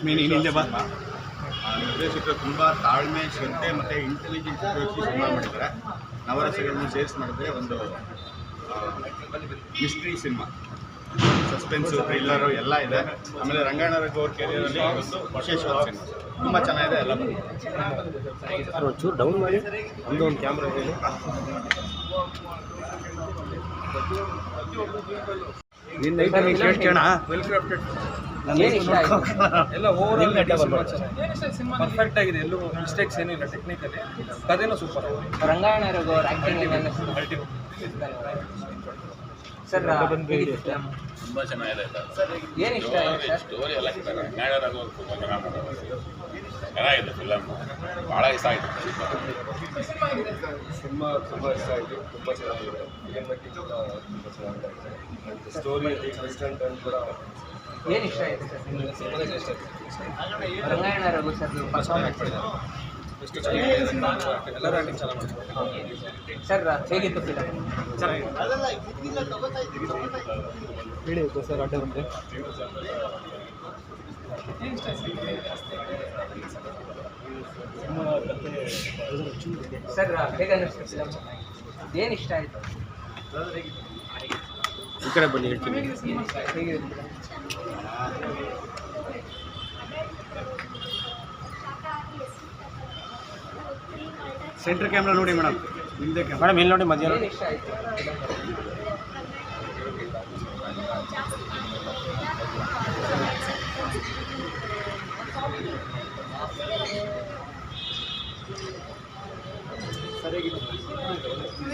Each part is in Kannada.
ಲಕ್ಷ್ಮಿ ನೀನು ಹಿಂದೆ ಬಾ. ನಿರ್ದೇಶಕರು ತುಂಬ ತಾಳ್ಮೆ, ಶ್ರದ್ಧೆ ಮತ್ತು ಇಂಟೆಲಿಜೆನ್ಸ್ ಉಪಯೋಗಿಸಿ ಸಿನಿಮಾ ಮಾಡಿದ್ದಾರೆ. ನವರಸಗಳನ್ನು ಸೇರಿಸಿ ಮಾಡಿದ್ರೆ ಒಂದು ಮಿಸ್ಟ್ರಿ ಸಿನಿಮಾ, ಸಸ್ಪೆನ್ಸು, ಥ್ರಿಲ್ಲರು ಎಲ್ಲ ಇದೆ. ಆಮೇಲೆ ರಂಗಾಯಣ ರಘು ಅವ್ರ ಕೆರಿಯರಲ್ಲಿ ಒಂದು ವಿಶೇಷವಾದ ಸಿನಿಮಾ, ತುಂಬ ಚೆನ್ನಾಗಿದೆ. ಎಲ್ಲ ಒಂಚೂರು ಡೌನ್ ಮಾಡಿ, ಒಂದು ಕ್ಯಾಮ್ರಾ ಹೇಳಿ. ನಿನ್ನ ಐಟಮ್ ಕೇಳ್ಕೋಣ. ಎಲ್ಲ ಓವರಾಲ್ ಪರ್ಫೆಕ್ಟ್ ಆಗಿದೆ, ಎಲ್ಲೂ ಮಿಸ್ಟೇಕ್ಸ್ ಏನಿಲ್ಲ. ಟೆಕ್ನಿಕಲಿ ಕಥೆನೂ ಸೂಪರ್. ರಂಗಾಯಣ ರಘು ಅವ್ರ ಆ್ಯಕ್ಟಿಂಗ್ ಸರ್ ತುಂಬ ಚೆನ್ನಾಗಿದೆ. ಏನು ಇಷ್ಟ ಆಗಿದೆ ಸರ್? ಸ್ಟೋರಿ ಎಲ್ಲ ರಂಗಾಯಣ ರಘು ತುಂಬ ಚೆನ್ನಾಗಿದೆ. ಫಿಲಮ್ ಭಾಳ ಇಷ್ಟ ಆಯಿತು. ಸಿನಿಮಾ ತುಂಬ ಇಷ್ಟ ಆಯಿತು, ತುಂಬ ಚೆನ್ನಾಗಿದೆ. ತುಂಬ ಚೆನ್ನಾಗಿದೆ. ಸ್ಟೋರಿ ಕಂಟೆಂಟ್ ಕೂಡ ಏನು ಇಷ್ಟ ಆಯಿತು ಸರ್ ನಿಮಗೆ? ಸಿನಿಮಾದಲ್ಲಿ ಇಷ್ಟ ಆಯಿತು. ರಂಗಾಯಣ ರಘು ಸರ್ ಪರ್ಫಾರ್ಮೆನ್ಸ್ ಎಷ್ಟು ಚೆನ್ನಾಗಿದೆ, ಎಲ್ಲರೂ ಆ್ಯಕ್ಟಿಂಗ್ ಚೆನ್ನಾಗಿ ಮಾಡ್ತಾರೆ ಸರ್. ಹೇಗಿತ್ತು ಫಿಲಮ್? ಹೇಳಿ ಸರ್. ಅಡ್ಡ ಬಂದರೆ ಸರ್ ಹೇಗೆ ಅನ್ನಿಸ್ತು ಫಿಲಮ್? ಏನು ಇಷ್ಟ ಆಯಿತು? ಈ ಕಡೆ ಬನ್ನಿ, ಹೇಳ್ತೀನಿ. ಹೇಗಿದೆ? ಸೆಂಟ್ರ್ ಕ್ಯಾಮ್ರಾ ನೋಡಿ ಮೇಡಮ್, ಹಿಂದೆ ಮೇಡಮ್ ಇಲ್ಲಿ ನೋಡಿ, ಮಧ್ಯಾಹ್ನ ಏನು ಇಷ್ಟ ಆಯಿತು?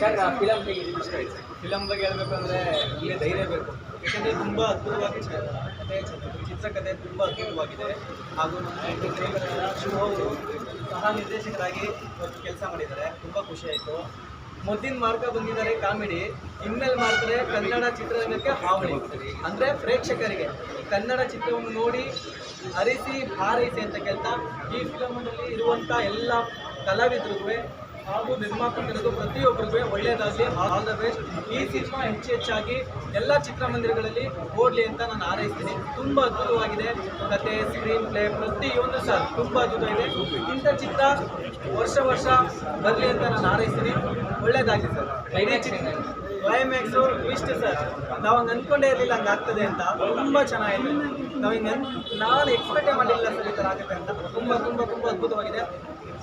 ಸರ್ ಫಿಲಮ್ ಹೇಗಿದೆ? ಇಷ್ಟ ಆಯಿತು. ಫಿಲಮ್ ಬಗ್ಗೆ ಹೇಳಬೇಕಂದ್ರೆ ಇಲ್ಲಿ ಧೈರ್ಯ ಬೇಕು. ಯಾಕೆಂದರೆ ತುಂಬ ಅದ್ಭುತವಾಗಿ ಚಿತ್ರಕಥೆ ತುಂಬ ಅದ್ಭುತವಾಗಿದೆ. ಹಾಗೂ ನಮ್ಮ ಶಿವ ಅವರು ಸಹ ನಿರ್ದೇಶಕರಾಗಿ ಕೆಲಸ ಮಾಡಿದ್ದಾರೆ. ತುಂಬ ಖುಷಿಯಾಯಿತು. ಮೊದಲಿನ ಮಾರ್ಗ ಬಂದಿದ್ದಾರೆ ಕಾಮಿಡಿ, ಇನ್ಮೇಲೆ ಮಾಡ್ತಾರೆ ಕನ್ನಡ ಚಿತ್ರರಂಗಕ್ಕೆ ಹಾವಳಿ. ಅಂದರೆ ಪ್ರೇಕ್ಷಕರಿಗೆ ಕನ್ನಡ ಚಿತ್ರವನ್ನು ನೋಡಿ ಅರಿಸಿ ಹಾರೈಸಿ ಅಂತ ಕೇಳ್ತಾ, ಈ ಫಿಲಮ್ನಲ್ಲಿ ಇರುವಂಥ ಎಲ್ಲ ಕಲಾವಿದರಿಗೂ ಹಾಗೂ ನಿರ್ಮಾಪಕರಿಗೂ ಪ್ರತಿಯೊಬ್ಬರಿಗೂ ಒಳ್ಳೆಯದಾಗಲಿ, ಆಲ್ ದ ಬೆಸ್ಟ್. ಈ ಸಿನಿಮಾ ಹೆಚ್ಚಾಗಿ ಎಲ್ಲ ಚಿತ್ರಮಂದಿರಗಳಲ್ಲಿ ಓಡಲಿ ಅಂತ ನಾನು ಹಾರೈಸ್ತೀನಿ. ತುಂಬ ಅದ್ಭುತವಾಗಿದೆ ಕತೆ, ಸ್ಕ್ರೀನ್ ಪ್ಲೇ, ಪ್ರತಿಯೊಂದು ಸರ್ ತುಂಬ ಅದ್ಭುತವಾಗಿದೆ. ಇಂಥ ಚಿತ್ರ ವರ್ಷ ಬರಲಿ ಅಂತ ನಾನು ಹಾರೈಸ್ತೀನಿ. ಒಳ್ಳೆಯದಾಗಲಿ ಸರ್. ಇಡೀ ಚಿತ್ರ ಕ್ಲೈಮ್ಯಾಕ್ಸು ಟ್ವಿಸ್ಟ್ ಸರ್, ನಾವು ಹಂಗೆ ಅಂದ್ಕೊಂಡೇ ಇರಲಿಲ್ಲ ಹಂಗೆ ಆಗ್ತದೆ ಅಂತ. ತುಂಬ ಚೆನ್ನಾಗಿದೆ. ನಾವು ಹಿಂಗೆ ನಾನು ಎಕ್ಸ್ಪೆಕ್ಟೇ ಮಾಡಿಲ್ಲ ಸರ್ ಈ ಥರ ಆಗುತ್ತೆ ಅಂತ. ತುಂಬ ಅದ್ಭುತವಾಗಿದೆ.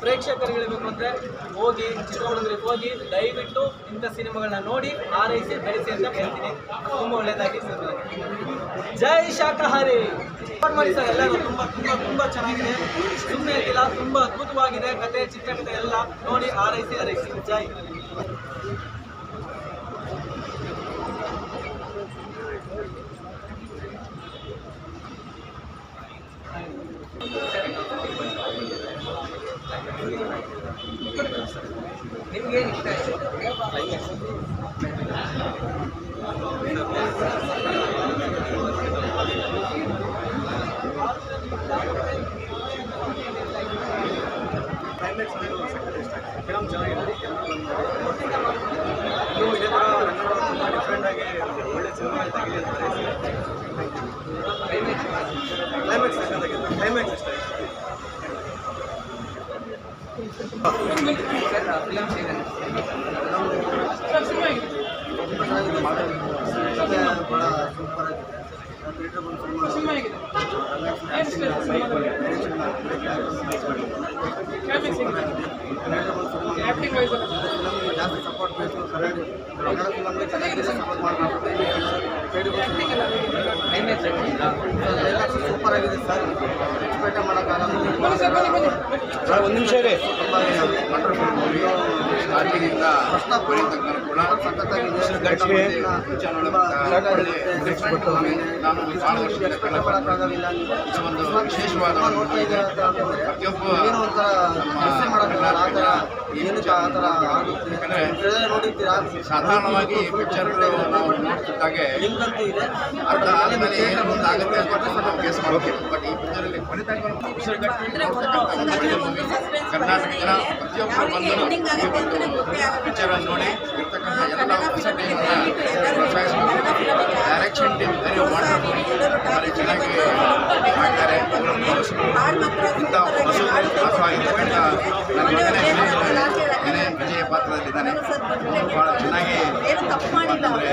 ಪ್ರೇಕ್ಷಕರಿಗೆ ಹೇಳಬೇಕು ಅಂದರೆ ಹೋಗಿ ಚಿತ್ರಮಂದಿರಕ್ಕೆ ಹೋಗಿ ದಯವಿಟ್ಟು ಇಂಥ ಸಿನಿಮಾಗಳನ್ನ ನೋಡಿ ಆರೈಸಿ ಬೆಳೆಸಿ ಅಂತ ಹೇಳ್ತೀನಿ. ತುಂಬ ಒಳ್ಳೆಯದಾಗಿ ಸರ್. ಜೈ ಶಾಕಾಹಾರಿ ಮಾಡಿ ಸರ್. ಎಲ್ಲರೂ ತುಂಬ ಚೆನ್ನಾಗಿದೆ. ಸುಮ್ಮನೆ ಇರಲಿಲ್ಲ, ತುಂಬ ಅದ್ಭುತವಾಗಿದೆ. ಕತೆ, ಚಿತ್ರಕಥೆ ಎಲ್ಲ ನೋಡಿ ಆರೈಸಿ ಹರೈಸಿ. ಜೈ. ನಿಮ್ಗೇನು ಇಷ್ಟ ಆಯಿತು? ಫಿಲಮ್ ಚೆನ್ನಾಗಿದೆ. ಇನ್ನೂ ಇದೇ ಥರ ತುಂಬ ಡಿಫ್ರೆಂಟಾಗಿ ಒಳ್ಳೆ ಸಿನಿಮಾ ತೆಗಿದೆ ಅಂತ ಕ್ಲೈಮ್ಯಾಕ್ಸ್ ಸಕ್ಕತ್ತಾಗಿದೆ. ಕ್ಲೈಮ್ಯಾಕ್ಸ್ ಇಷ್ಟ ಆಯಿತು. ಸರ್ ಫಿಲಮ್ ಹೇಗೆ ಜಾಸ್ತಿ ಸಪೋರ್ಟ್ ಬೇಕು. ಕನ್ನಡ ಫಿಲಮ್ಗೆ ಚೆನ್ನಾಗಿ ಸಪೋರ್ಟ್ ಮಾಡಬೇಕು. ಸೂಪರ್ ಆಗಿದೆ ಸರ್. ಎಕ್ಸ್ಪೆಕ್ಟ್ ಮಾಡೋಕ್ಕಾಗಲ್ಲ. ಒಂದು ನಿಮಿಷ ಇದೆ. ಸ್ಟಾರ್ಟಿಂಗಿಂದ ಕೂಡ ಸಖತ್ತಾಗಿದೆ. ನಾನು ಭಾಳ ವರ್ಷದಿಂದ ಮಾಡೋಕ್ಕಾಗಲಿಲ್ಲ. ಒಂದು ವಿಶೇಷವಾದ ಪ್ರತಿಯೊಬ್ಬ ಏನೋ ಒಂಥರ ಕೆಲಸ ಮಾಡೋಕ್ಕಾಗಲ್ಲ. ಆ ಥರ ಏನಕ್ಕೆ ಆ ಥರ ಆಗುತ್ತೆ ನೋಡಿದ್ದೀರಾ? ಸಾಧಾರಣವಾಗಿ ಪಿಕ್ಚರ್ಗಳು ನಾವು ನೋಡ್ತಿದ್ದಾಗೆ ಲಿಂಕಂತೂ ಇದೆ. ಅರ್ಧ ಆದಮೇಲೆ ಏನು ಮುಂದಾಗುತ್ತೆ ಅಂತ ನಾವು ಗೆಸ್ ಮಾಡಬೇಕು. ಬಟ್ ಈ ಪಿಕ್ಚರಲ್ಲಿ ಕರ್ನಾಟಕ ಜನ ಪ್ರತಿಯೊಬ್ಬರು ಬಂದು ಪಿಕ್ಚರನ್ನು ನೋಡಿ ಇರ್ತಕ್ಕಂಥ ಎಲ್ಲ ಡೈರೆಕ್ಷನ್ ಟೀಮ್ ವೆರಿ ವಂಡರ್ಫುಲ್. ಭಾರಿ ಚೆನ್ನಾಗಿ ಮಾಡ್ತಾರೆ. ಇಂಥ ಹೊಸವಾಗಿತ್ತು. ನನ್ನ ಮಗನೇ ವಿಜಯ ಪಾತ್ರದಲ್ಲಿದ್ದಾನೆ. ಭಾಳ ಚೆನ್ನಾಗಿ ಅಂತಂದರೆ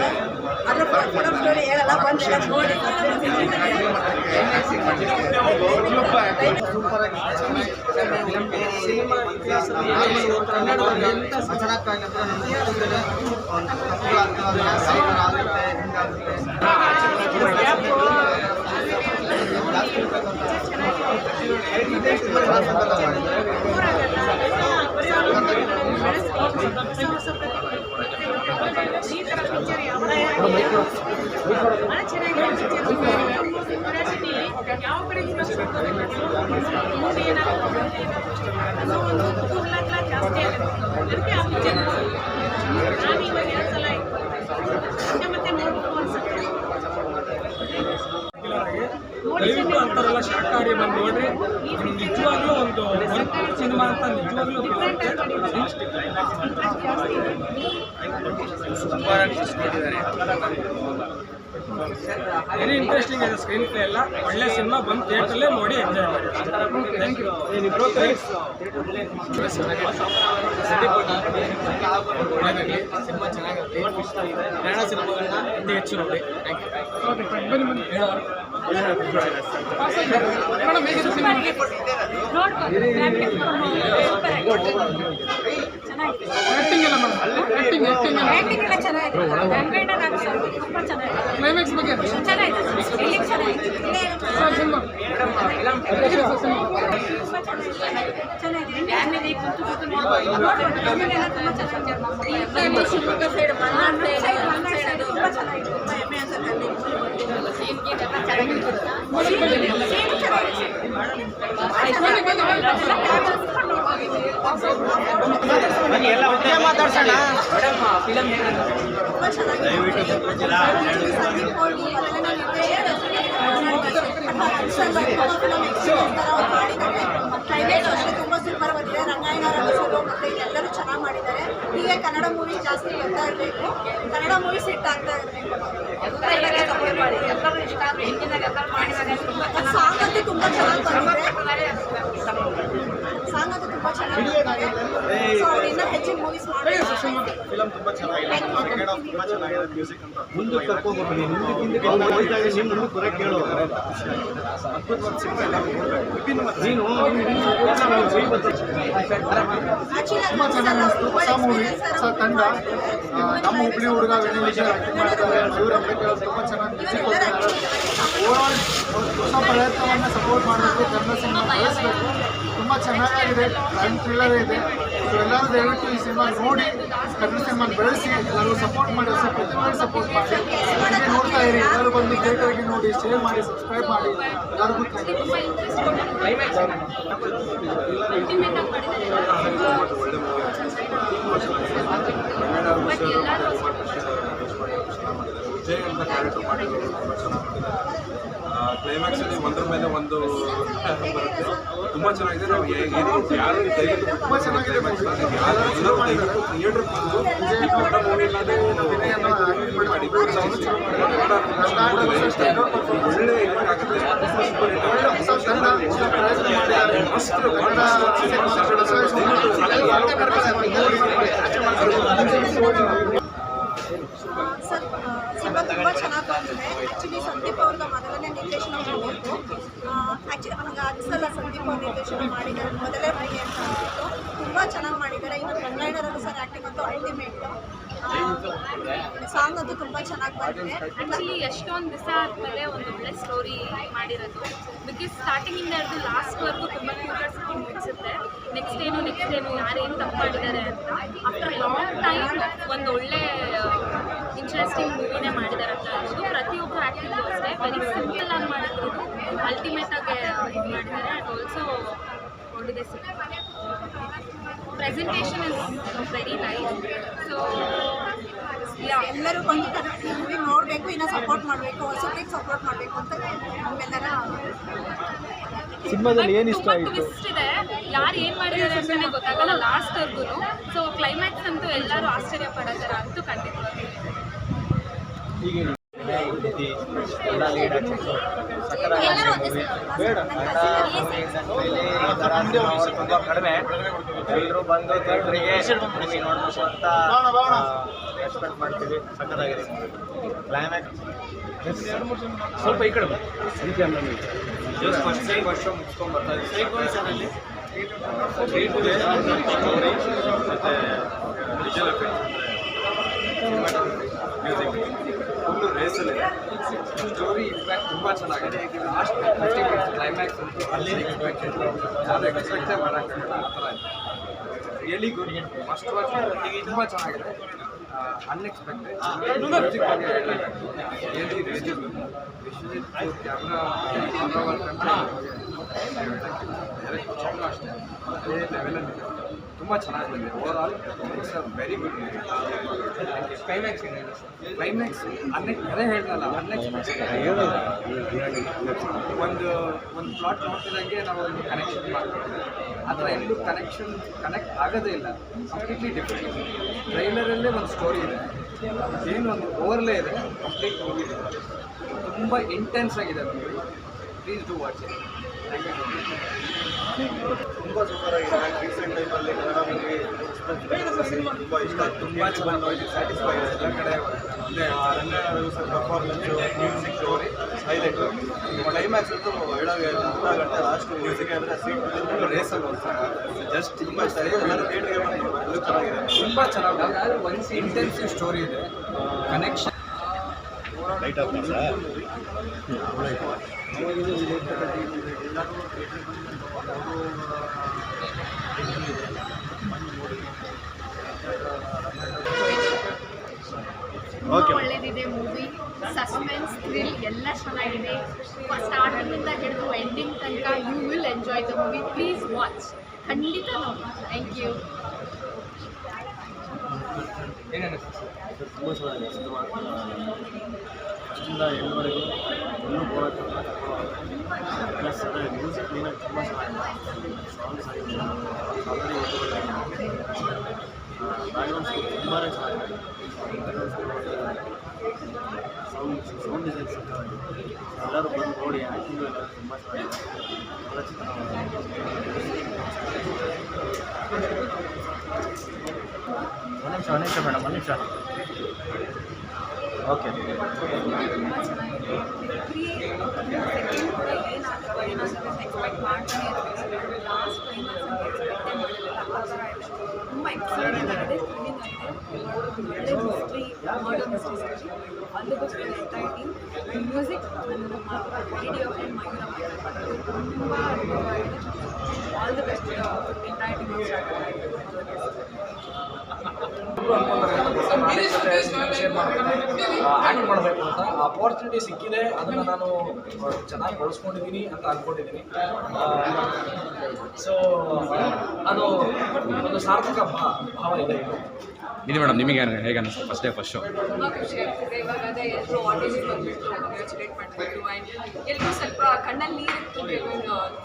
ಸಿನಿಮಾ ಇತಿಹಾಸದಲ್ಲಿ ಕನ್ನಡದಲ್ಲಿ ಎಂಥ ಸಚನಾಕ್ಕಾಗಿ ಅಂತ ನಮಗೆ ಗೊತ್ತಿದೆ. ಒಂದು ತಪ್ಪುಗಳಾಗ್ತದೆ, ಆಗುತ್ತೆ, ಯಾವ ಕಡೆ ಜಾಸ್ತಿ ಆಗುತ್ತೆ ಅದಕ್ಕೆ ಆ ಪಿಕ್ಚರ್ ನಾನು ಇವಾಗ 2 ಸಲ ಮತ್ತೆ ನೋಡ್ಬೇಕು ಅನ್ಸುತ್ತೆ. ದಯವಿಟ್ಟು ಅಂತಾರಲ್ಲ ಶಾಕಾಹಾರಿ ಬಂದು ನೋಡ್ರಿ, ನಿಜವಾಗ್ಲೂ ಒಂದು ಸಿನಿಮಾ ಅಂತ ನಿಜವಾಗ್ಲೂ ವೆರಿ ಇಂಟ್ರೆಸ್ಟಿಂಗ್ ಇದೆ. ಸ್ಕ್ರೀನ್ ಪ್ಲೇ ಎಲ್ಲ ಒಳ್ಳೆ ಸಿನಿಮಾ, ಬಂದು ಥಿಯೇಟ್ರಲ್ಲೇ ನೋಡಿ ಎಂಜಾಯ್ ಮಾಡಿ. Thank you. ಸಿನಿಮಾ ಚೆನ್ನಾಗಿರುತ್ತೆ, ಕನ್ನಡ ಸಿನಿಮಾಗಳನ್ನ ಅತಿ ಹೆಚ್ಚು ನೋಡಿ. ಕ್ಲೈಮ್ಯಾಕ್ಸ್ ಬಗ್ಗೆ ತುಂಬಾ ಸೂಪರ್ ಬಂದಿದೆ. ರಂಗಾಯಣ ಮತ್ತೆ ಎಲ್ಲರೂ ಚೆನ್ನಾಗಿ ಮಾಡಿದ್ದಾರೆ. ಹೀಗೆ ಕನ್ನಡ ಮೂವಿ ಜಾಸ್ತಿ ಬರ್ತಾ ಇರಬೇಕು, ಕನ್ನಡ ಮೂವಿ ಸೆಟ್ ಆಗ್ತಾ ಇರಬೇಕು. ಸಾಂಗ್ ಅಂತೂ ತುಂಬಾ ಚೆನ್ನಾಗಿ ಬಂದಿದೆ. ಸಾಂಗ್ ಅಂತೂ ತುಂಬಾ ಚೆನ್ನಾಗಿದೆ. ಸೊ ಅವ್ರು ಇನ್ನೂ ಹೆಚ್ಚಿನ ಮೂವೀಸ್ ಮಾಡಬೇಕು. ಫಿಲಮ್ ತುಂಬ ಚೆನ್ನಾಗಿದೆ, ಕನ್ನಡ ತುಂಬ ಚೆನ್ನಾಗಿದೆ. ಮ್ಯೂಸಿಕ್ ಅಂತ ಮುಂದಕ್ಕೆ ಕರ್ಕೊಂಡು ಹೋಗ್ತೀನಿ, ಮುಂದಕ್ಕೆ ಬರೋಕ್ಕೆ ಕೇಳೋ ಅದ್ಭುತವಾದ ಸಿನಿಮಾ ಎಲ್ಲ ನೀನು ತುಂಬ ಚೆನ್ನಾಗಿ ಅನಿಸ್ತು. ಹೊಸ ಮೂವಿ, ಹೊಸ ತಂಡ, ನಮ್ಮ ಹುಬ್ಳಿ ಹುಡುಗ ವಿಜಯ್ ಆಕ್ಟಿಂಗ್ ಮಾಡ್ತಾರೆ. ಇವರು ತುಂಬ ಚೆನ್ನಾಗಿ ಮ್ಯೂಸಿಕ್ ಕೊಡ್ತಾರೆ. ಓವರಾಲ್ ಹೊಸ ಪ್ರಯತ್ನವನ್ನು ಸಪೋರ್ಟ್ ಮಾಡಬೇಕು, ಕನ್ನಡ ಸಿನಿಮಾ ಬೆಳೆಸಬೇಕು. ತುಂಬ ಚೆನ್ನಾಗಿದೆ, ಕ್ರೈಮ್ ಥ್ರಿಲ್ಲರ್ ಇದೆ. ಸೊ ಎಲ್ಲರೂ ದಯವಿಟ್ಟು ಈ ಸಿನಿಮಾ ನೋಡಿ ಕನ್ನಡ ಸಿನಿಮಾ ಬೆಳೆಸಿ ಎಲ್ಲರೂ ಸಪೋರ್ಟ್ ಮಾಡಿ, ಹೊಸ ಪ್ರತಿಭೆಗೆ ಸಪೋರ್ಟ್ ಮಾಡಿ. ಹೀಗೆ ನೋಡ್ತಾ ಇರಿ, ಎಲ್ಲರೂ ಬಂದು ಥಿಯೇಟರ್ಗೆ ನೋಡಿ, ಶೇರ್ ಮಾಡಿ, ಸಬ್ಸ್ಕ್ರೈಬ್ ಮಾಡಿ. ಎಲ್ಲರಿಗೂ ವಿಜಯ್ ಅಂತ ಕ್ಯಾರೆಕ್ಟರ್ ಮಾಡಿದ್ರು, ತುಂಬ ಚೆನ್ನಾಗಿದೆ. ಕ್ಲೈಮ್ಯಾಕ್ಸಲ್ಲಿ ಒಂದ್ರ ಮೇಲೆ ಒಂದು ಬರುತ್ತೆ, ತುಂಬ ಚೆನ್ನಾಗಿದೆ. ನಾವು ಯಾರು ದಯವಿಟ್ಟು ತುಂಬ ಚೆನ್ನಾಗಿದೆ. ಯಾರು ದಯವಿಟ್ಟು ಥಿಯೇಟ್ರಿಗೆ ಬಂದು ಈ ಕನ್ನಡ ಮೂವಿನ ಮಾಡಿ ಒಳ್ಳೆ ಇವಾಗ ಆಗುತ್ತೆ. ಸರ್ ಸಿನಿಮಾ ತುಂಬ ಚೆನ್ನಾಗಿ ಬಂದಿದೆ. ಆ್ಯಕ್ಚುಲಿ ಸಂದೀಪ್ ಅವ್ರಿಗೆ ಮೊದಲನೇ ನಿರ್ದೇಶನ ಮಾಡಬೇಕು. ಆ್ಯಕ್ಚುಲಿ ನನಗೆ ಅನಿಸಲ್ಲ ಸಂದೀಪ್ ಅವ್ರು ನಿರ್ದೇಶನ ಮಾಡಿದ್ದಾರೆ, ಮೊದಲೇ ಬಾಯಿ ಅಂತ ಅಂದ್ಬಿಟ್ಟು. ತುಂಬ ಚೆನ್ನಾಗಿ ಮಾಡಿದ್ದಾರೆ. ಇನ್ನು ರಂಗಾಯಣರವರು ಸರ್ ಆ್ಯಕ್ಟಿಂಗ್ ಅಂತೂ ಅಲ್ಟಿಮೇಟು. ಸಾಂಗ್ ಅಂತೂ ತುಂಬ ಚೆನ್ನಾಗಿ ಬಂದಿದೆ. ಆ್ಯಕ್ಚುಲಿ ಎಷ್ಟೊಂದು ದಿವಸ ಆದಮೇಲೆ ಒಂದು ಒಳ್ಳೆ ಸ್ಟೋರಿ ಮಾಡಿರೋದು. ಬಿಕಾಸ್ ಸ್ಟಾರ್ಟಿಂಗಿಂದ ಹಿಡಿದು ಲಾಸ್ಟ್ವರೆಗೂ ತುಂಬ ಕ್ಯೂರಿಯಾಸಿಟಿ ಮೂಡಿಸುತ್ತೆ. ನೆಕ್ಸ್ಟ್ ಏನು ಯಾರೇನು ತಪ್ಪು ಮಾಡಿದ್ದಾರೆ ಅಂತ. ಆಫ್ಟರ್ ಲಾಂಗ್ ಟೈಮ್ ಒಂದು ಒಳ್ಳೆ ಇಂಟ್ರೆಸ್ಟಿಂಗ್ ಮೂವಿನೇ ಮಾಡಿದ್ದಾರೆ ಅಂತ ಹೇಳ್ಬೋದು. ಪ್ರತಿಯೊಬ್ಬರು ಆ್ಯಕ್ಟಿಂಗು ಅಷ್ಟೇ ವೆರಿ ಸಿಂಪಲ್ ಆಗಿ ಮಾಡಿದ್ರು, ಅಲ್ಟಿಮೇಟಾಗಿ ಇದು ಮಾಡಿದ್ದಾರೆ. ಆ್ಯಂಡ್ ಆಲ್ಸೋ ಒಳ್ಳೆದೇ ಸಿಗುತ್ತೆ. Presentation is very nice. So ಎಲ್ಲರೂ ಬಂದು ಈ ಮೂವಿ ನೋಡಬೇಕು, ಇನ್ನೂ ಸಪೋರ್ಟ್ ಮಾಡಬೇಕು, ಹೊಸಬ್ರಿಗೆ ಸಪೋರ್ಟ್ ಮಾಡಬೇಕು ಅಂತ ನಮ್ಮೆಲ್ಲರ ಸಿನಿಮಾದಲ್ಲಿ ಏನು ಇಷ್ಟ ಆಯಿತು? ಟ್ವಿಸ್ಟ್ ಇದೆ, ಯಾರು ಏನು ಮಾಡಿದ್ದಾರೆ ಅಂತಲೇ ಗೊತ್ತಾಗಲ್ಲ ಲಾಸ್ಟ್ವರೆಗೂ. ಸೊ ಕ್ಲೈಮ್ಯಾಕ್ಸ್ ಅಂತೂ ಎಲ್ಲರೂ ಆಶ್ಚರ್ಯ ಪಡೋ ಥರ ಅಂತೂ ಖಂಡಿತವಾಗಿ. ಅಭಿನಯ ಕೃತಿ ಎಲ್ಲ ಲೀಡ್ ಆಗ್ತಿತ್ತು ಸಕ್ಕತ್ತಾಗಿ ಮೂವಿ ಬೇಡ ಮೂವಿ ಈ ಥರ ತುಂಬ ಕಡಿಮೆ ಎಲ್ಲರೂ ಬಂದು ಥಿಯೇಟ್ರಿಗೆ ಮೂವಿ ನೋಡಬೇಕು ಅಂತ ಎಕ್ಸ್ಪೆಕ್ಟ್ ಮಾಡ್ತೀವಿ ಸಕ್ಕತ್ತಾಗಿದೆ ಕ್ಲೈಮ್ಯಾಕ್ಸ್ ಸ್ವಲ್ಪ ಈ ಕಡೆ ಜಸ್ಟ್ ಫಸ್ಟ್ ವರ್ಷ ಮುಗಿಸ್ಕೊಂಡು ಬರ್ತಾ ಇದ್ದೀವಿ ಮತ್ತು ವಿಜುವಲ್ ಮ್ಯೂಸಿಕ್ ಫುಲ್ಲು ರೇಸಲ್ಲಿದೆ ಸ್ಟೋರಿ ಇಂಪ್ಯಾಕ್ಟ್ ತುಂಬ ಚೆನ್ನಾಗಿದೆ ಲಾಸ್ಟ್ 50 ಮಿನಿಟ್ಸ್ ಕ್ಲೈಮ್ಯಾಕ್ಸ್ ಅಂತೂ ಅಲ್ಲಿ ಎಕ್ಸ್ಪೆಕ್ಟೆಡ್ ಯಾರು ಎಕ್ಸ್ಪೆಕ್ಟೇ ಮಾಡೋಕ್ಕಾಗಲ್ಲ ಆ ಥರ ಇದೆ ರಿಯಲಿ ಗುಡ್ ಫಸ್ಟ್ ವಾಚ್ ತುಂಬ ಚೆನ್ನಾಗಿದೆ ಅನ್ಎಕ್ಸ್ಪೆಕ್ಟೆಡ್ ಮ್ಯೂಸಿಕ್ ಬಗ್ಗೆ ಹೇಳಲೇಬೇಕು really really good Vishwajit camera director ಅಷ್ಟೇ ಅದೇ ಲೆವೆಲಲ್ಲಿ ತುಂಬ ಚೆನ್ನಾಗಿ ಬಂದಿದೆ over all it's a very good climax ಅದೇ ಹೇಳ್ದಲ್ಲ ಅನ್ಎಕ್ಸ್ಪೆಕ್ಟೆಡ್ ಒಂದು ಪ್ಲಾಟ್ ನೋಡ್ತಿದಂಗೆ ನಾವು ಒಂದು ಕನೆಕ್ಷನ್ ಮಾಡ್ತೀವಿ ಆ ಥರ ಎಲ್ಲೂ ಕನೆಕ್ಟ್ ಆಗೋದೇ ಇಲ್ಲ ಕಂಪ್ಲೀಟ್ಲಿ ಡಿಫ್ರೆಂಟ್ ಟ್ರೈಲರಲ್ಲೇ ಒಂದು ಸ್ಟೋರಿ ಇದೆ ಏನು ಒಂದು ಓವರ್ಲೇ ಇದೆ ಕಂಪ್ಲೀಟ್ ಮೂವಿ ಇದೆ ತುಂಬ ಇಂಟೆನ್ಸ್ ಆಗಿದೆ movie please do watch it ತುಂಬ ಸೂಪರ್ ಆಗಿದೆ ರೀಸೆಂಟ್ ಟೈಮಲ್ಲಿ ಕನ್ನಡ ಮೂವಿ ತುಂಬ ಇಷ್ಟ ತುಂಬ ಚೆನ್ನಾಗಿ ಹೋಗಿ ಸ್ಯಾಟಿಸ್ಫೈ ಇದೆ ಎಲ್ಲ ಕಡೆ ಅಂದರೆ Ranganath sir performance music story highlight climax ಅಂತೂ ಹೇಳೋಗೆ ಅರ್ಧ ಗಂಟೆ ಲಾಸ್ಟ್ ಮ್ಯೂಸಿಕ್ ಅಂದರೆ ಸೀಟ್ ರೇಸಲ್ಲಿ ಹೋಗ್ತಾರೆ ಜಸ್ಟ್ ತುಂಬ ಇಷ್ಟ ಇದೆ ಎಲ್ಲರೂ ಥಿಯೇಟ್ರಿಗೆ ಬಂದು ಎಲ್ಲೂ ಚೆನ್ನಾಗಿದೆ ತುಂಬ ಚೆನ್ನಾಗಿ ಒಂದು ಇಂಟೆನ್ಸಿವ್ ಸ್ಟೋರಿ ಇದೆ ಕನೆಕ್ಷನ್ ಲೈಟ್ ಆಫ್ ಸರ್ ಒಳ್ಳೆದಿದೆ ಮೂವಿ ಸಸ್ಪೆನ್ಸ್ ಥ್ರಿಲ್ ಎಲ್ಲ ಚೆನ್ನಾಗಿದೆ ಸ್ಟಾರ್ಟಿಂಗಿಂದ ಹಿಡಿದು ಎಂಡಿಂಗ್ ತನಕ you will enjoy the movie please watch ಖಂಡಿತ ನೋಡಿ ಥ್ಯಾಂಕ್ ಯು ತುಂಬ ಚೆನ್ನಾಗಿದೆ ಸಿನಿಮಾ ಫಸ್ಟಿಂದ ಎಂಡ್ವರೆಗೂ ಇನ್ನೂ ಬೋರ್ ಪ್ಲಸ್ ಅದೇ ಮ್ಯೂಸಿಕ್ ಕ್ಲೀನಾಗಿ ತುಂಬ ಚೆನ್ನಾಗಿದೆ ಸಾಂಗ್ಸ್ ಆಗಿದೆ ಆಲ್ರೆಡಿ ಬ್ಯಾಕ್ಗ್ರೌಂಡ್ ಸ್ಕೋರ್ ತುಂಬಾ ಚೆನ್ನಾಗಿದೆ ಸೌಂಡ್ ಡಿಸೈನ್ ಚೆನ್ನಾಗಿದೆ ಎಲ್ಲರೂ ಬಂದು ನೋಡಿ ಆ್ಯಕ್ಟಿಂಗು ಎಲ್ಲ ತುಂಬ ಚೆನ್ನಾಗಿದೆ ಒಂದು ನಿಮಿಷ ಮೇಡಮ್ ಒಂದು ನಿಮಿಷ ಓಕೆ ತುಂಬ ಎಕ್ಸೈಟಿಂಗ್ ಆಗಿದೆ ಮರ್ಡರ್ ಮಿಸ್ಟರೀಸ್ ಅದಕ್ಕೋಸ್ಕರ exciting music radio and Mayura ತುಂಬ all the best entire act ಮಾಡಬೇಕು ಅಂತ ಆಪರ್ಚುನಿಟಿ ಸಿಕ್ಕಿದೆ ಅದನ್ನು ನಾನು ಚೆನ್ನಾಗಿ ಬಳಸ್ಕೊಂಡಿದ್ದೀನಿ ಅಂತ ಅಂದ್ಕೊಂಡಿದ್ದೀನಿ ಸೊ ಅದು ಒಂದು ಸಾರ್ಥಕ ಭಾವ ಇದೆ ಇದು ಮೇಡಮ್ ನಿಮಗೆ ಹೇಗೆ ಅನ್ನಿಸ್ತು ಫಸ್ಟ್ ಡೇ ಫಸ್ಟ್ ಶೋ ತುಂಬ ಖುಷಿ ಆಗ್ತಿದೆ ಇವಾಗ ಅದೇ ಎಲ್ಲರೂ ಆಡಿಯನ್ಸ್ ಬಂದುಬಿಟ್ಟು ಕಂಗ್ರ್ಯಾಚುಲೇಟ್ ಮಾಡ್ತಿದ್ರು ಆ್ಯಂಡ್ ಎಲ್ಲರೂ ಸ್ವಲ್ಪ ಕಣ್ಣಲ್ಲಿ ನೀರಿತ್ತು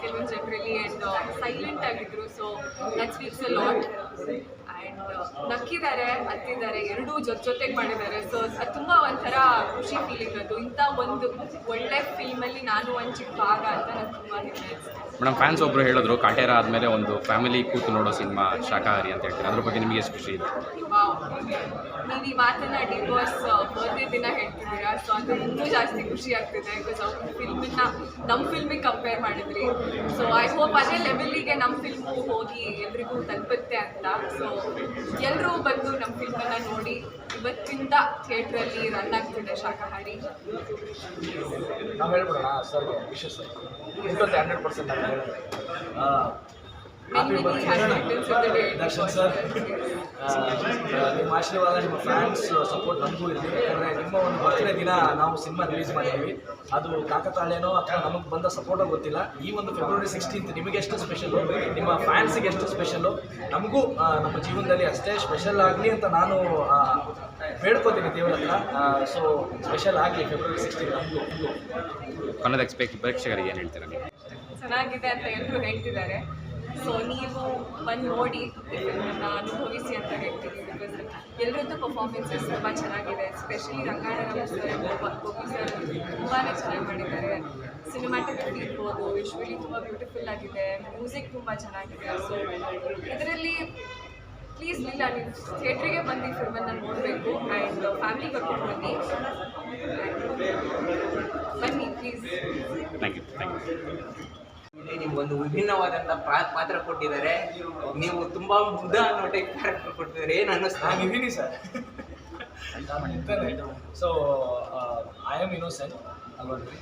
ಕೆಲವೊಂದು ಜನರಲ್ಲಿ ಆ್ಯಂಡ್ ಸೈಲೆಂಟ್ ಆಗಿದ್ರು so that speaks a lot and ನಕ್ಕಿದ್ದಾರೆ ಹತ್ತಿದ್ದಾರೆ ಎರಡೂ ಜೊತೆಗೆ ಮಾಡಿದ್ದಾರೆ ಸೊ ಅದು ತುಂಬ ಒಂಥರ ಖುಷಿ ಫೀಲಿಂಗ್ ಅದು ಇಂಥ ಒಂದು ಒಳ್ಳೆ ಫಿಲ್ಮಲ್ಲಿ ನಾನು ಒಂದು ಚಿಕ್ಕ ಭಾಗ ಅಂತ ನನಗೆ ತುಂಬ ಹೆಮ್ಮೆ ಮೇಡಮ್ ಫ್ಯಾನ್ಸ್ ಒಬ್ಬರು ಹೇಳಿದ್ರು ಕಾಟೇರ ಆದಮೇಲೆ ಒಂದು ಫ್ಯಾಮಿಲಿ ಕೂತು ನೋಡೋ ಸಿನಿಮಾ ಶಾಕಾಹಾರಿ ಅಂತ ಹೇಳ್ತಾರೆ ಅದ್ರ ಬಗ್ಗೆ ನಿಮಗೆ ಎಷ್ಟು ಖುಷಿ ಇದೆ ನೀವು ಈ ಮಾತನ್ನ ಡಿ ಬಾಸ್ ಬರ್ಡೇ ದಿನ ಹೇಳ್ತಿದ್ದೀರಾ ಸೊ ಅದು ಇನ್ನೂ ಜಾಸ್ತಿ ಖುಷಿ ಆಗ್ತಿದೆ ಬಿಕಾಸ್ ಅವ್ರ ಫಿಲ್ಮನ್ನ ನಮ್ಮ ಫಿಲ್ಮಿಗೆ ಕಂಪೇರ್ ಮಾಡಿದ್ರಿ ಸೊ ಐ ಹೋಪ್ ಅದೇ ಲೆವೆಲ್ಲಿಗೆ ನಮ್ಮ ಫಿಲ್ಮು ಹೋಗಿ ಎಲ್ರಿಗೂ ತಲುಪುತ್ತೆ ಅಂತ ಸೊ ಎಲ್ಲರೂ ಬಂದು ನಮ್ಮ ಫಿಲ್ಮನ್ನು ನೋಡಿ ಇವತ್ತಿಂದ ಥಿಯೇಟ್ರಲ್ಲಿ ರನ್ ಆಗ್ತಿದೆ ಶಾಕಾಹಾರಿ ನಾವು ಹೇಳ್ಬಿಡೋಣ ಸರ್ ವಿಶೇಷ ಸರ್ 100% ನಾನು ಹೇಳಿದೆ ದರ್ಶನ್ ಸರ್ ನಿಮ್ಮ ಆಶೀರ್ವಾದ ನಿಮ್ಮ ಫ್ಯಾನ್ಸ್ ಸಪೋರ್ಟ್ ನಮಗೂ ಇರಲಿ ಯಾಕಂದರೆ ನಿಮ್ಮ ಒಂದು ಬರ್ತ್ಡೇ ದಿನ ನಾವು ಸಿನಿಮಾ ರಿಲೀಸ್ ಮಾಡಿದ್ದೀವಿ ಅದು ಕಾಕತಾಳೇನೋ ಅಥವಾ ನಮಗೆ ಬಂದ ಸಪೋರ್ಟೋ ಗೊತ್ತಿಲ್ಲ ಈ ಒಂದು ಫೆಬ್ರವರಿ 16th ನಿಮಗೆ ಎಷ್ಟು ಸ್ಪೆಷಲು ನಿಮ್ಮ ಫ್ಯಾನ್ಸಿಗೆ ಎಷ್ಟು ಸ್ಪೆಷಲು ನಮಗೂ ನಮ್ಮ ಜೀವನದಲ್ಲಿ ಅಷ್ಟೇ ಸ್ಪೆಷಲ್ ಆಗಲಿ ಅಂತ ನಾನು ಬೇಡ್ಕೋತೀನಿ ದೇವರ ಹತ್ರ ಸೊ ಸ್ಪೆಷಲ್ ಆಗಲಿ ಫೆಬ್ರವರಿ 16 ನಮಗೂ ಕನ್ನಡ ಪ್ರೇಕ್ಷಕರಿಗೆ ಏನು ಹೇಳ್ತೀರಾ ನೀವು ಚೆನ್ನಾಗಿದೆ ಅಂತ ಎಲ್ಲರೂ ಹೇಳ್ತಿದ್ದಾರೆ ಸೊ ನೀವು ಬಂದು ನೋಡಿ ನನ್ನ ಅನುಭವಿಸಿ ಅಂತ ಹೇಳ್ತೀನಿ. ಬಿಕಾಸ್ ಎಲ್ಲರದ್ದು ಪರ್ಫಾರ್ಮೆನ್ಸಸ್ ತುಂಬ ಚೆನ್ನಾಗಿದೆ. Especially Rangayana sir, Gopi sir ತುಂಬಾ ಚೆನ್ನಾಗಿ ಮಾಡಿದ್ದಾರೆ. ಸಿನಿಮ್ಯಾಟಿಕ್ ಇರ್ಬೋದು, ವಿಶ್ವಲಿ ತುಂಬ ಬ್ಯೂಟಿಫುಲ್ ಆಗಿದೆ, ಮ್ಯೂಸಿಕ್ ತುಂಬ ಚೆನ್ನಾಗಿದೆ. ಸೊ ಇದರಲ್ಲಿ ಪ್ಲೀಸ್ ಇಲ್ಲ, ನೀವು ಥಿಯೇಟ್ರಿಗೆ ಬಂದು ಈ ಫಿಲ್ಮನ್ನು ನೋಡಬೇಕು ಆ್ಯಂಡ್ ಫ್ಯಾಮಿಲಿ ಕರ್ಕೊಂಡು ಬನ್ನಿ ಪ್ಲೀಸ್. Thank you. ನಿಮ್ಗೊಂದು ವಿಭಿನ್ನವಾದಂಥ ಪಾತ್ರ ಕೊಟ್ಟಿದ್ದಾರೆ. ನೀವು ತುಂಬಾ ಮುಗ್ಧ ಅನ್ನೋ ಟೈಪ್ ಕ್ಯಾರೆಕ್ಟರ್ ಕೊಟ್ಟಿದ್ದಾರೆ. ಏನು ಅನ್ನಿಸ್ತಾ? ಇದೀನಿ sir. So I am innocent ಅಲ್ವಲ್ರಿ?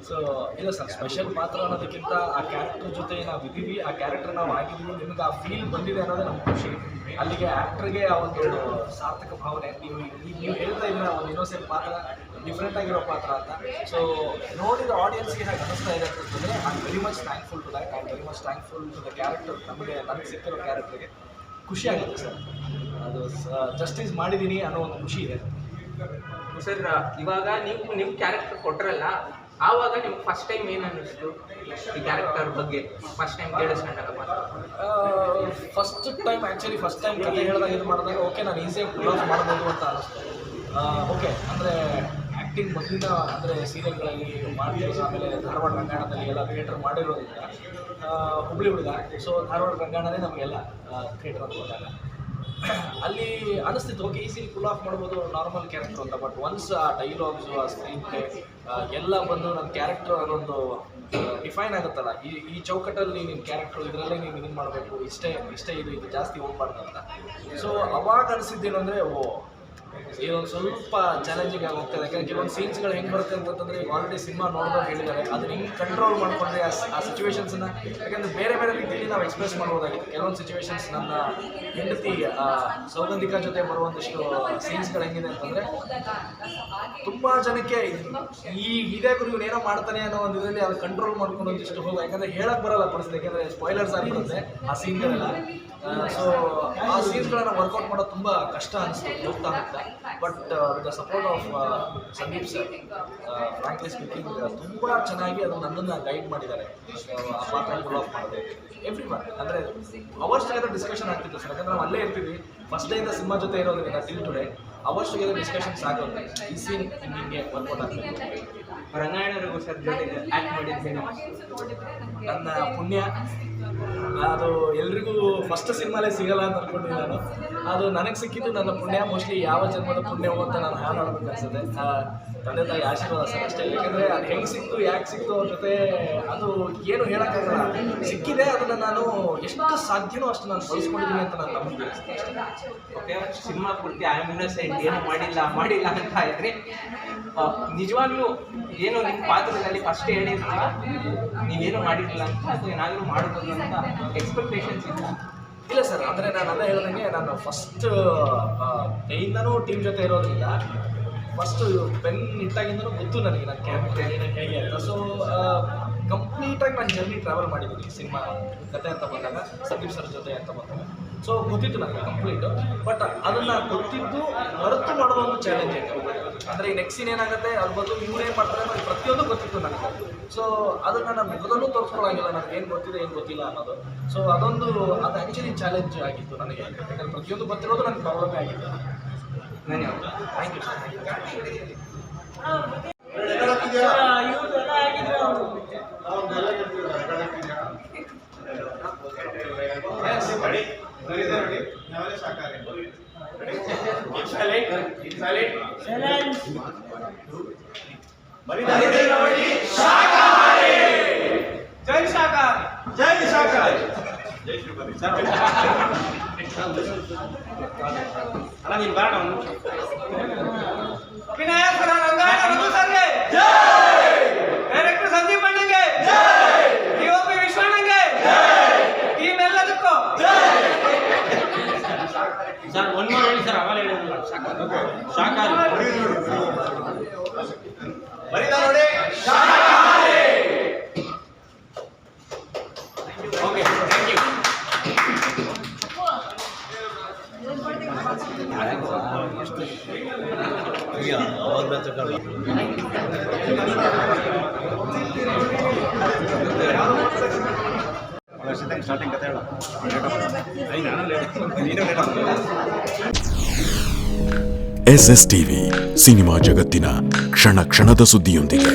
ಸೊ ಇಲ್ಲ ಸರ್, ಸ್ಪೆಷಲ್ ಪಾತ್ರ ಅನ್ನೋದಕ್ಕಿಂತ ಆ ಕ್ಯಾರೆಕ್ಟರ್ ಜೊತೆ ನಾವು ಇದ್ದೀವಿ, ಆ ಕ್ಯಾರೆಕ್ಟರ್ ನಾವು ಆಗಿದ್ದೀವಿ, ನಿಮ್ಗೆ ಆ ಫೀಲ್ ಬಂದಿದೆ ಅನ್ನೋದೇ ನಮ್ಮ ಖುಷಿ. ಅಲ್ಲಿಗೆ ಆ್ಯಕ್ಟ್ರಿಗೆ ಆ ಒಂದು ಸಾರ್ಥಕ ಭಾವನೆ. ನೀವು ಹೇಳ್ತಾ ಇದ್ದೀರ ಒಂದು ಇನ್ನೋಸೆಂಟ್ ಪಾತ್ರ, ಡಿಫ್ರೆಂಟ್ ಆಗಿರೋ ಪಾತ್ರ ಅಂತ. ಸೊ ನೋಡಿದ ಆಡಿಯನ್ಸ್ಗೆ ಹಾಗೆ ಅನ್ನಿಸ್ತಾ ಇದೆ ಅಂತಂದರೆ I am very much thankful to that. I am very much thankful to the character. ನನಗೆ ಸಿಕ್ಕಿರೋ ಕ್ಯಾರೆಕ್ಟರ್ಗೆ ಖುಷಿ ಆಗುತ್ತೆ ಸರ್. ಅದು ಜಸ್ಟಿಸ್ ಮಾಡಿದ್ದೀನಿ ಅನ್ನೋ ಒಂದು ಖುಷಿ ಇದೆ ಸರ್. ಇವಾಗ ನೀವು ಕ್ಯಾರೆಕ್ಟರ್ ಕೊಟ್ಟರಲ್ಲ, ಆವಾಗ ನಿಮ್ಗೆ ಫಸ್ಟ್ ಟೈಮ್ ಏನು ಅನ್ನಿಸ್ತು ಈ ಕ್ಯಾರೆಕ್ಟರ್ ಬಗ್ಗೆ? ಫಸ್ಟ್ ಟೈಮ್ ಕೇಳಿಸ್ಕೊಂಡಾಗ ಮಾತ್ರ? ಫಸ್ಟ್ ಟೈಮ್ ಕಥೆ ಹೇಳಿದಾಗ ಇದು ಮಾಡಿದಾಗ ಓಕೆ, ನಾನು ಈಸಿಯಾಗಿ ಫುಲ್ ಆಫ್ ಮಾಡ್ಬೋದು ಅಂತ ಅನ್ನಿಸ್ತು. ಓಕೆ, ಅಂದರೆ ಆ್ಯಕ್ಟಿಂಗ್ ಮೊದಲಿಂದ ಅಂದರೆ ಸೀರಿಯಲ್ಗಳಲ್ಲಿ ಮಾಡ್ತಿರೋದು, ಆಮೇಲೆ ಧಾರವಾಡ ರಂಗಾಯಣದಲ್ಲಿ ಎಲ್ಲ ಥಿಯೇಟರ್ ಮಾಡಿರೋದ್ರಿಂದ ಹುಬ್ಳಿ ಹುಡುಗ. ಸೊ ಧಾರವಾಡ ರಂಗಾಯಣನೇ ನಮಗೆಲ್ಲ ಥಿಯೇಟರ್ ಅಂತ ಹೋದಾಗ ಅಲ್ಲಿ ಅನಿಸ್ತಿತ್ತು ಓಕೆ ಈಸಿಲಿ ಫುಲ್ ಆಫ್ ಮಾಡ್ಬೋದು ನಾರ್ಮಲ್ ಕ್ಯಾರೆಕ್ಟರ್ ಅಂತ. ಬಟ್ ಒನ್ಸ್ ಆ ಡೈಲಾಗ್ಸು, ಆ ಸ್ಕ್ರೀನ್ ಪ್ಲೇ ಎಲ್ಲ ಬಂದು ನನ್ನ ಕ್ಯಾರೆಕ್ಟರ್ ಅದೊಂದು ಡಿಫೈನ್ ಆಗುತ್ತಲ್ಲ, ಈ ಚೌಕಟ್ಟಲ್ಲಿ ನಿಮ್ಮ ಕ್ಯಾರೆಕ್ಟ್ರು ಇದರಲ್ಲೇ ನೀವು ಇದನ್ನು ಮಾಡಬೇಕು, ಇಷ್ಟೇ ಇದು ಜಾಸ್ತಿ ಹೋಗ್ಬಾರ್ದು ಅಂತ. ಸೊ ಅವಾಗ ಅನಿಸಿದ್ದೇನು ಅಂದರೆ ಇದೊಂದು ಸ್ವಲ್ಪ ಚಾಲೆಂಜಿಂಗ್ ಆಗಿ ಹೋಗ್ತದೆ. ಯಾಕಂದರೆ ಕೆಲವೊಂದು ಸೀನ್ಸ್ಗಳು ಹೆಂಗೆ ಬರುತ್ತೆ ಅಂತಂದರೆ ಈಗ ಆಲ್ರೆಡಿ ಸಿನಿಮಾ ನೋಡಿದವ್ರು ಹೇಳಿದ್ದಾರೆ, ಅದನ್ನ ಹಿಂಗೆ ಕಂಟ್ರೋಲ್ ಮಾಡಿಕೊಂಡ್ರೆ ಆ ಸಿಚುವೇಶನ್ಸನ್ನ, ಯಾಕಂದರೆ ಬೇರೆ ರೀತಿಯಲ್ಲಿ ನಾವು ಎಕ್ಸ್ಪ್ರೆಸ್ ಮಾಡ್ಬೋದಾಗಿತ್ತು. ಕೆಲವೊಂದು ಸಿಚುವೇಶನ್ಸ್ ನನ್ನ ಹೆಂಡತಿ ಸೌಗಂಧಿಕ ಜೊತೆ ಬರುವಂಥಷ್ಟು ಸೀನ್ಸ್ಗಳು ಹೆಂಗಿದೆ ಅಂತಂದರೆ ತುಂಬ ಜನಕ್ಕೆ ಇದೇ ಗುರು ಇವನೇನೋ ಮಾಡ್ತಾನೆ ಅನ್ನೋ ಒಂದು ಇದರಲ್ಲಿ ಅದು ಕಂಟ್ರೋಲ್ ಮಾಡ್ಕೊಂಡು ಒಂದಿಷ್ಟು ಹೋಗೋ, ಯಾಕಂದರೆ ಹೇಳಕ್ಕೆ ಬರೋಲ್ಲ ಪರಿಸ್ಥಿತಿ, ಯಾಕಂದರೆ ಸ್ಪಾಯ್ಲರ್ಸ್ ಆಗಿರುತ್ತೆ ಆ ಸೀನ್ಗಳೆಲ್ಲ. ಸೊ ಆ ಸೀನ್ಸ್ಗಳನ್ನು ವರ್ಕೌಟ್ ಮಾಡೋದು ತುಂಬ ಕಷ್ಟ ಅನಿಸ್ತು ಹೋಗ್ತಾ. But with the support of Sandeep sir, frankly speaking ತುಂಬ ಚೆನ್ನಾಗಿ ಅದು ನನ್ನನ್ನು ಗೈಡ್ ಮಾಡಿದ್ದಾರೆ ಆ ಪಾತ್ರ ಫುಲ್ ಆಫ್ ಮಾಡೋದು. ಎವ್ರಿ ಒನ್ ಅಂದರೆ ಅವರ್ಸ್ ಟುಗೆದರ್ ಡಿಸ್ಕಷನ್ ಆಗ್ತಿತ್ತು ಸರ್, ಯಾಕಂದರೆ ನಾವು ಅಲ್ಲೇ ಇರ್ತೀವಿ ಫಸ್ಟ್ ಡೇಯಿಂದ ಸಿನಿಮಾ ಜೊತೆ ಇರೋದ್ರಿಂದ till today hours together discussions ಆಗೋದು ಈ ಸೀನ್ ಹಿಂಗೆ ವರ್ಕೌಟ್ ಆಗ್ತದೆ. ರಂಗಾಯಣರಿಗೂ ಸರ್ ಜೊತೆಗೆ ಆ್ಯಕ್ಟ್ ಮಾಡಿದ್ದೇನೆ ನನ್ನ ಪುಣ್ಯ. ಅದು ಎಲ್ರಿಗೂ ಫಸ್ಟ್ ಸಿನಿಮಾಲೇ ಸಿಗಲ್ಲ ಅಂತ ಅಂದ್ಕೊಂಡಿದ್ದೆ ನಾನು. ಅದು ನನಗೆ ಸಿಕ್ಕಿದ್ದು ನನ್ನ ಪುಣ್ಯ. ಮೋಸ್ಟ್ಲಿ ಯಾವ ಜನ್ಮದ ಪುಣ್ಯವು ಅಂತ ನಾನು ಹಾಡು ಆಡಬೇಕು ಅನ್ಸುತ್ತೆ. ತಂದೆ ತಾಯಿ ಆಶೀರ್ವಾದ ಸರ್ ಅಷ್ಟೇ. ಯಾಕೆಂದರೆ ಅದು ಹೆಂಗೆ ಸಿಕ್ತು, ಯಾಕೆ ಸಿಕ್ತು ಅವ್ರ ಜೊತೆ ಅದು ಏನು ಹೇಳೋಕ್ಕಾಗಲ್ಲ. ಸಿಕ್ಕಿದೆ, ಅದನ್ನು ನಾನು ಎಷ್ಟು ಸಾಧ್ಯನೋ ಅಷ್ಟು ನಾನು ಬಳಸ್ಕೊಂಡಿದ್ದೀನಿ ಅಂತ ನಾನು ನಂಬಿದ್ದೀನಿ ಅಷ್ಟೇ. ಓಕೆ, ಸಿನಿಮಾ ಪೂರ್ತಿ ಐ ಆಮ್ ಇನ್ನೋಸೆಂಟ್ ಏನೂ ಮಾಡಿಲ್ಲ ಅಂತ ಇದ್ರೆ ನಿಜವಾಗ್ಲೂ ಏನು ನಿಮ್ಮ ಪಾತ್ರದಲ್ಲಿ ಫಸ್ಟ್ ಹೇಳಿರ್ತೀರ ನೀವೇನು ಮಾಡಿರಲಿಲ್ಲ ಅಂತ, ಅಥವಾ ಏನಾದರೂ ಮಾಡಬಹುದು ಅಂತ ಎಕ್ಸ್ಪೆಕ್ಟೇಷನ್ಸ್ ಇಲ್ಲ? ಇಲ್ಲ ಸರ್, ಅಂದರೆ ನಾನು ಅದೇ ಹೇಳ್ದಂಗೆ ನಾನು ಫಸ್ಟ್ ಡೇಯಿಂದನೂ ಟೀಮ್ ಜೊತೆ ಇರೋದ್ರಿಂದ ಫಸ್ಟು ಪೆನ್ ಇಟ್ಟಾಗಿಂದನೂ ಗೊತ್ತು ನನಗೆ ನನ್ನ ಕ್ಯಾರೆಕ್ಟರ್ ಹೇಗೆ ಅಂತ. ಸೊ ಕಂಪ್ಲೀಟಾಗಿ ನಾನು ಜರ್ನಿ ಟ್ರಾವೆಲ್ ಮಾಡಿದ್ದೀನಿ ಸಿನಿಮಾ ಕತೆ ಅಂತ ಬಂದಾಗ, ಸಂದೀಪ್ ಸರ್ ಜೊತೆ ಅಂತ ಬಂದಾಗ. ಸೊ ಗೊತ್ತಿತ್ತು ನನಗೆ ಕಂಪ್ಲೀಟು. ಬಟ್ ಅದನ್ನು ಗೊತ್ತಿದ್ದು ಹೊರತು ಮಾಡೋದು ಒಂದು ಚಾಲೆಂಜ್ ಆಯಿತು. ಅಂದರೆ ಈ ನೆಕ್ಸ್ಟ್ ಸೀನ್ ಏನಾಗುತ್ತೆ, ಅದ್ರ ಬದಲು ಇವ್ರೇನು ಮಾಡ್ತಾರೆ ಅನ್ನೋದು ಪ್ರತಿಯೊಂದು ಗೊತ್ತಿತ್ತು ನನಗೆ. ಸೊ ಅದನ್ನು ನಾನು ಮುಖದಲ್ಲೂ ತೋರಿಸ್ಕೊಳ್ಳೋಂಗಿಲ್ಲ ನನಗೆ ಏನು ಗೊತ್ತಿದೆ ಏನು ಗೊತ್ತಿಲ್ಲ ಅನ್ನೋದು. ಸೊ ಅದು ಆ್ಯಕ್ಚುಲಿ ಚಾಲೆಂಜ್ ಆಗಿತ್ತು ನನಗೆ, ಯಾಕಂದರೆ ಪ್ರತಿಯೊಂದು ಗೊತ್ತಿರೋದು ನನಗೆ ಪ್ರಾಬ್ಲಮೇ ಆಗಿತ್ತು. ಧನ್ಯವಾದ. Thank you sir. ಜೈ ಶಾಕಾಹಾರಿ, ಜೈ ಶಾಕಾಹಾರಿ, ಜೈ ಶ್ರೀಪತಿ. ಅಲ್ಲ ನೀನು ಬೇಡ ಒಂದು ಅಭಿನಯ ಸರ ರಂಗಾಯಣ ರಘು ಸರ್ಗೆ ಜೈ, ಡೈರೆಕ್ಟರ್ ಸಂದೀಪ್ ಅಣ್ಣಂಗೆ ಜೈ, ಡಿಒಪಿ ವಿಶ್ವಣ್ಣಂಗೆ ಜೈ, ಟೀಮ್ ಎಲ್ಲದಕ್ಕೂ ಜೈ. ಸರ್ ಒನ್ ಮೋರ್ ಹೇಳಿ ಸರ್, ಅವಾಗ ಹೇಳಿದ್ರಲ್ಲ ಶಾಕಾಹಾರಿ ಬರೀತಾ ನೋಡಿ Shakahaari. Okay, thank you. Starting ಕತೆ ಹೇಳ SS ಟಿವಿ ಸಿನಿಮಾ ಜಗತ್ತಿನ ಕ್ಷಣ ಕ್ಷಣದ ಸುದ್ದಿಯೊಂದಿಗೆ.